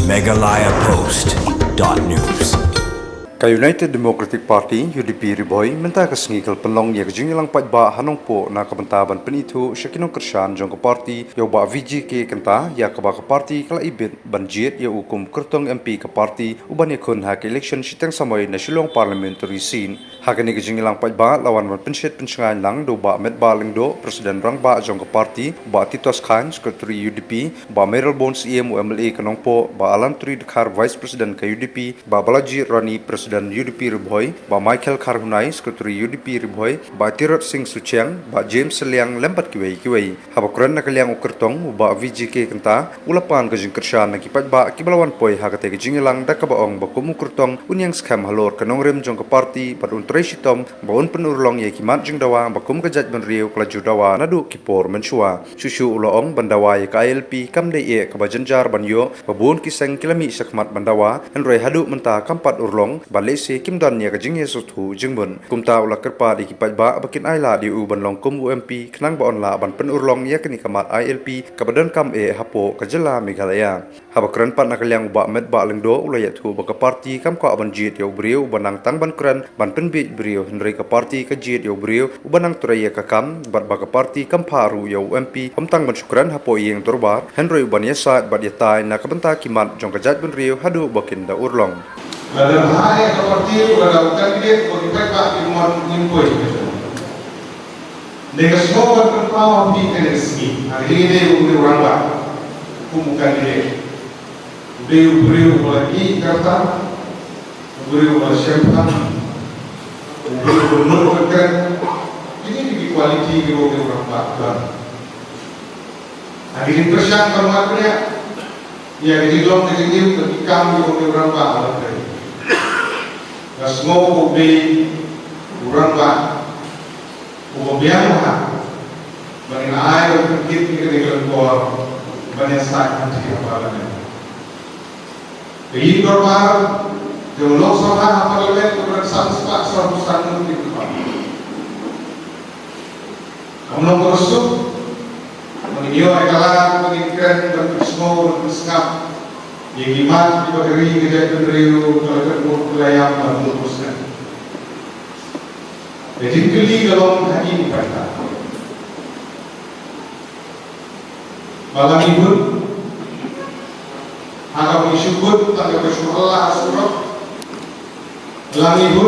megalayapost.news. Ka United Democratic Party UDP riboy menta ka sngikal penlong ya kajing lang pajba hanong po na kabantaban penitu syakinong kersan jong ka party ya ba VGK kenta ya ka ba ka party kala ibit banjit ya ukum kertong MP ka party uban ya kun ha ka election sitang samay na silong parliamentary scene ha ka ni kajing lang pajba lawan man pensyet pensengan lang do ba met baling do presiden rang ba jong ka party ba Titos Khan secretary UDP ba Meryl Bones EM MLA kanong po ba Alan Tri Dekhar vice president ka UDP ba Balaji Rani president UDP Riboy, ba Michael Karhunai, Secretary UDP Riboy, ba Tirot Singh Suchiang, ba James Seliang lembat kiway. Habakran na kaliang ukertong, ba VGK kenta, ulapan kajing kersyan nakipat ba kibalawan poy hakate kajing ilang dakabaong ba kumukertong unyang skam halor kanong rim jong ke party, ba untray sitom, ba un penurlong ye kimat jing dawa, ba kum kajat benriu kelaju dawa, nadu kipor mensua, susu uloong bandawa ye ka ILP, kam de ye kabajanjar banyo, ba buon kiseng kilami sakmat bandawa, henroy hadu menta kampat urlong, Malaysia kim dan ya kajing Yesus tu jengbun kumta ulah kerpa di kipat ba bakin aila di uban long kum UMP kenang ba onla ban penurlong ya kini kamat ILP kabadan kam hapo kajela Meghalaya habakran pat nakaliang ba met ba lengdo ulah ya tu ba ka parti kam ka ban jit ya brio banang tang ban kran ban penbit brio henry ka parti ka jit ya brio ubanang turaya ka kam bat ba ka parti kam paru ya UMP hamtang ban syukran hapo yeng torbar henry uban ya saat bat ya tai na kabenta kimat jong kajat ben rio hadu bakin da urlong dalam hal yang seperti dalam kandidat beribadah Pak Imam Nimpoi dengan semua berpawah di KNSI hari ini udah orang Pak kumu kandidat beliau lagi kata beliau siapa beliau menurutkan ini di kualiti di orang Pak hari ini persiapan permatanya ya di dalam ini ketika di orang Pak semua kopi kurang bah, kopian bah, bagi air sedikit di keluar, banyak sakit di kepalanya. Ini korban, kalau soal parlimen kurang sampai 100% di kepala. Kamu bersup, mengingat ekalan, mengingat dan semua bersikap. Yang iman di bageri kejadian beriu kalau terbuat kelayang dan memutuskan. Jadi keli kalau hari ini kata, malam ibu, agak bersyukur, agak bersyukur Allah surah. Malam ibu,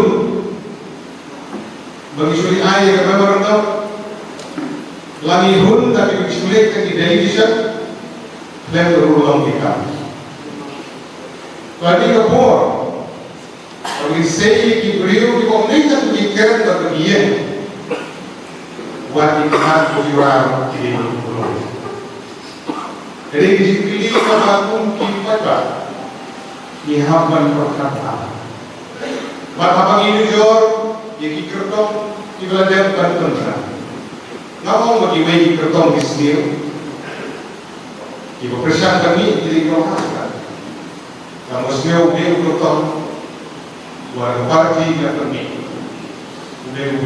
bagi suri ayah kami berendam. Malam ibu, tapi bagi suri kan tidak bisa, dan berulang kita. Berarti kapur, kalau saya beriu di komunitas pikiran terbagian, buat ikhlas berjuang di pulau. Jadi dipilih apapun kita pak, dihamban perkataan. Mata ini jor, yang kertong dibelajar bertentang. Ngomong bagi bayi kertong di sini, ibu persiapan kami jadi kelompok. Kamu semua beliau bertong warga parti yang ternik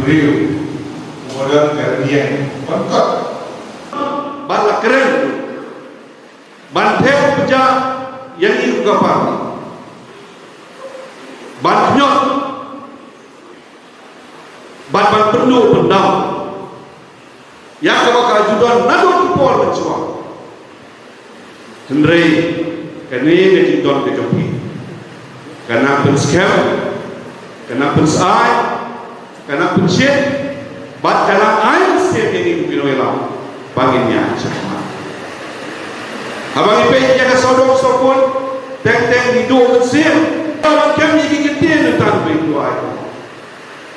beliau modal kerjaan bangkot bala keren banteo kerja yang itu parti bantnyot ban penuh pendam yang bakal judan nado kipol mencuak Henry kini ngejin don ke jopi karena penskam karena pensai karena pensyet bat karena air setiap ini binoela baginya cakap abang ipe jaga sodok sokun teng hidup siap abang kami kikitian tentang itu air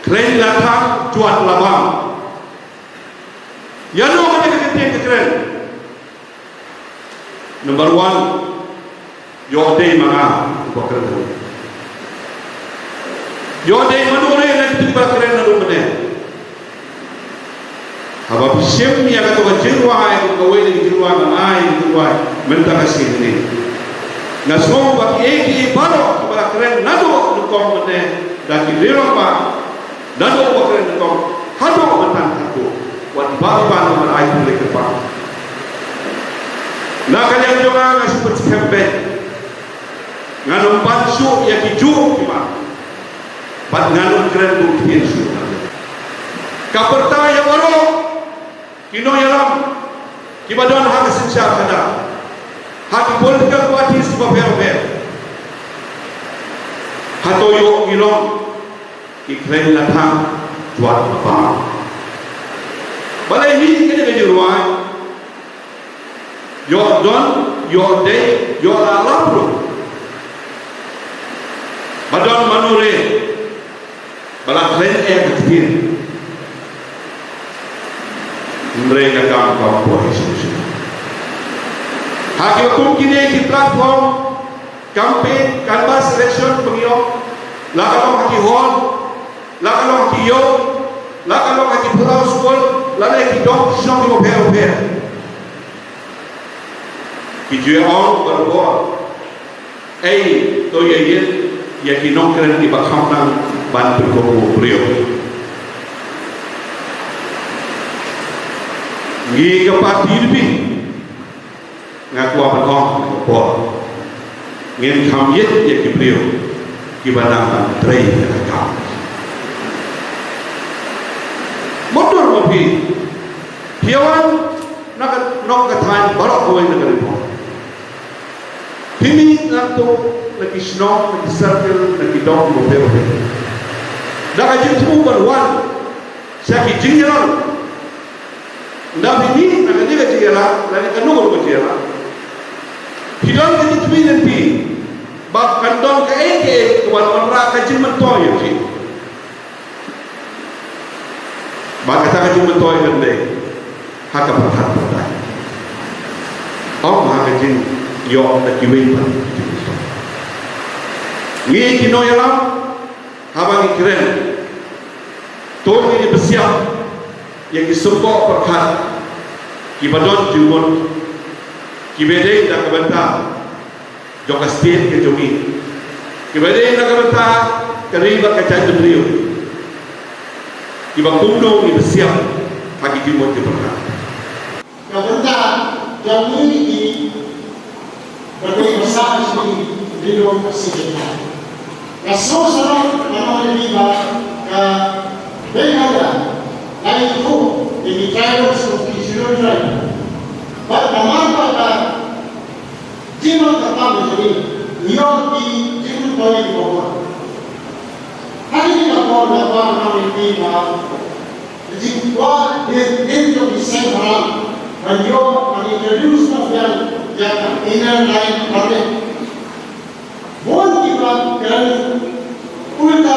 keren datang cuat labang ya no mana kikitian keren number 1 Yodei mga bakran. Yodei manure na itu bakran na rumane. Haba pisem ya ka to jirwa ay ko kawai ni jirwa na ay jirwa menta kasi ni. Nasmo ba eki baro bakran na do ko mane dati lero pa. Nado bakran ko hado matan ko. Wat ba ba na ay ko pa. Na kanyang juga ngasih percaya Nganong pansu ya kijuk kima. Pat nganong keren bu kinsu. Kaperta ya waro kino yalam kibadon hak sinsya kada. Hak political parties berbeda. Hatoyo ngilong iklen latang jual apa? Balai ini kena kejuruan. Your don, your day, your alapro. Badon manure, balak klen kecil. Mereka kamu posisi. Haki hukum kini di platform campaign canvas election pengiok lakalong haki hall lakalong haki yo lakalong haki pulau school lalai ki dong song mo per ki jue on berbor to ye ya ki nong keren di bakam nang ban berkomo brio ngi ke parti lebih ngaku apa kong berbor ngin kam yet ya ki brio ki banang trei ya kam motor mopi hiawan nak kathan barok ko na karipo pimi nakto lagi snow lagi circle lagi dog mo pero daga jitu barwan sa ki jingeron nda pimi nak diga jingera lani kanungol ko jingera hidon ka jitwin pi bab kandon ka eke kawan ra ka jiman to yo ji ba ka ta jiman to yo ne haka perhat pertai oh ma ka jin yo na kiwin pa ngi kino yalam habang ikren to ni bersiap yang disebut perhat kibadon jumon kibede dak benta joka state ke jogi kibede dak benta kariba ka chan beliau kiba kumno ni bersiap haki jumon ke perhat ka benta jogi di berbagai besar seperti beliau presiden kasih sarang nama liba ka benada lain itu di kayu seperti siluran But naman pada jimat terpadu jadi, yang di jimat boleh dibawa. Hari ini apa nama ini jimat dia to be sent around. When you introduce yang inner line project, one jimat kan ulta.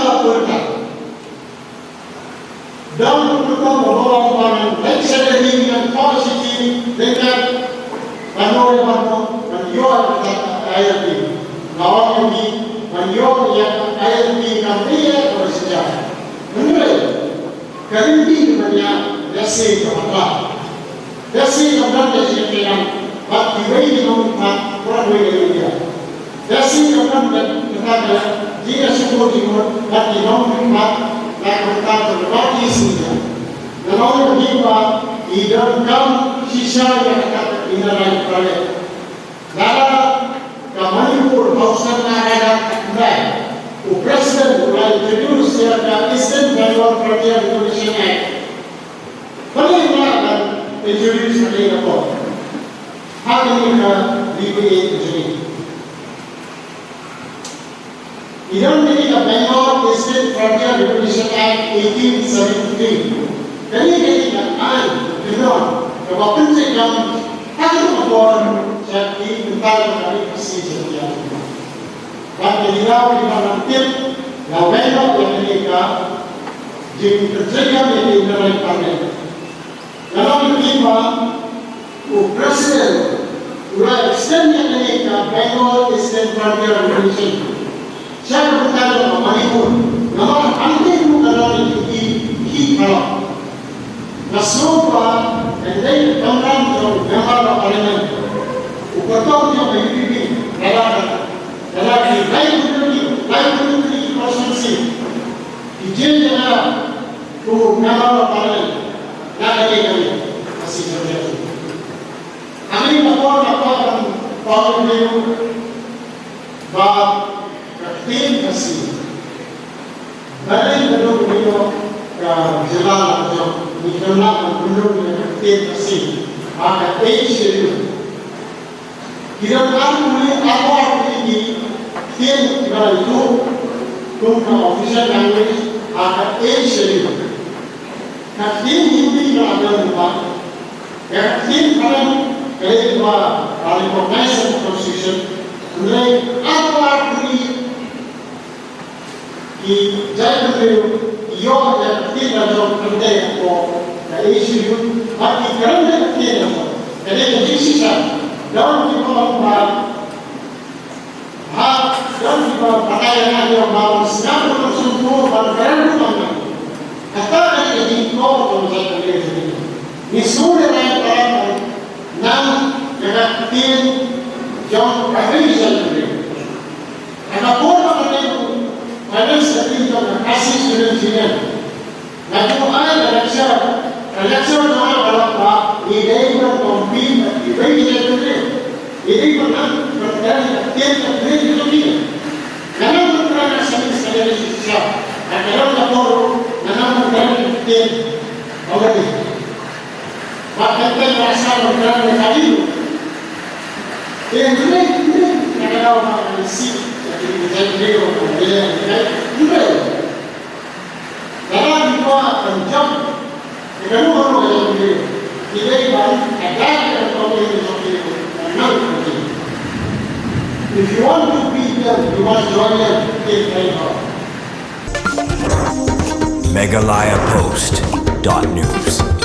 Dalam program pembangunan legislatif dan policy dengan panorama menjual ILP, lawan ini menjual yang ILP kami bersejarah. Menurut kami banyak dasi kepada dasi yang bak diwai nomor perwira dia. Dasi kepada jika suku timur bak nomor lakukan berbagai sini. Namun juga idamkan sisa yang akan dinilai oleh negara Manipur Kausan Negara Baik. Presiden mulai introduce yang Eastern Bangalore Frontier Indonesia Act. Paling akan introduce lagi apa? Hal ini ke DBA ini. Iran ini ke Bangalore Eastern Frontier Indonesia Act 1873. Jadi kita akan dengar bahwa pencegahan harus membuat jadi tentang dari presiden yang dan menjawab di dalam tim yang banyak yang mereka jika terjadi yang dinilai pandai. Dalam lima presiden sudah extend yang mereka Bangalore Eastern Frontier Indonesia. Saya berkata Manipur, namun anti bukan di kalau Nasupa and then come down to member of parliament. Upatom yang PPP adalah lain constituency. Ijen adalah to member of parliament. Kami masih terjadi. Kami lapor power Tim kasi balay belum nino jelas jo nikna belum nino tim kasi akan age kita kan mulai awal ini tim kita itu tunggu official language akan age nah tim ini kita ada lupa ya tim kan kalau kita recognize constitution mulai awal ini कि जब यो जब तीन बजो करते को इशू बाकी करम में तीन बजो कहीं तो जिसी सा डाउन की बात हाँ डाउन की बात बताया ना जो बात स्नान को सुनो बात करम को मांगना आता है कि दिन को तो मुझे करने चाहिए निसूर है करम नाम जगह तीन जो कहीं चल रहे हैं अगर पूरा करने Kadang sering kita kasih student-student. Lalu ada lecture nama berapa? Ide berkompil, ide kita ide pernah berkali tiap itu dia. Karena berkali sekali susah. Kalau lapor, karena berkali tiap awal. Maka kita rasa berkali kali. Ini kalau orang isi jadi juga karena kita pencap kita mau jadi kita ibarat ada yang if you want to be there, you must join them. Megalayapost.news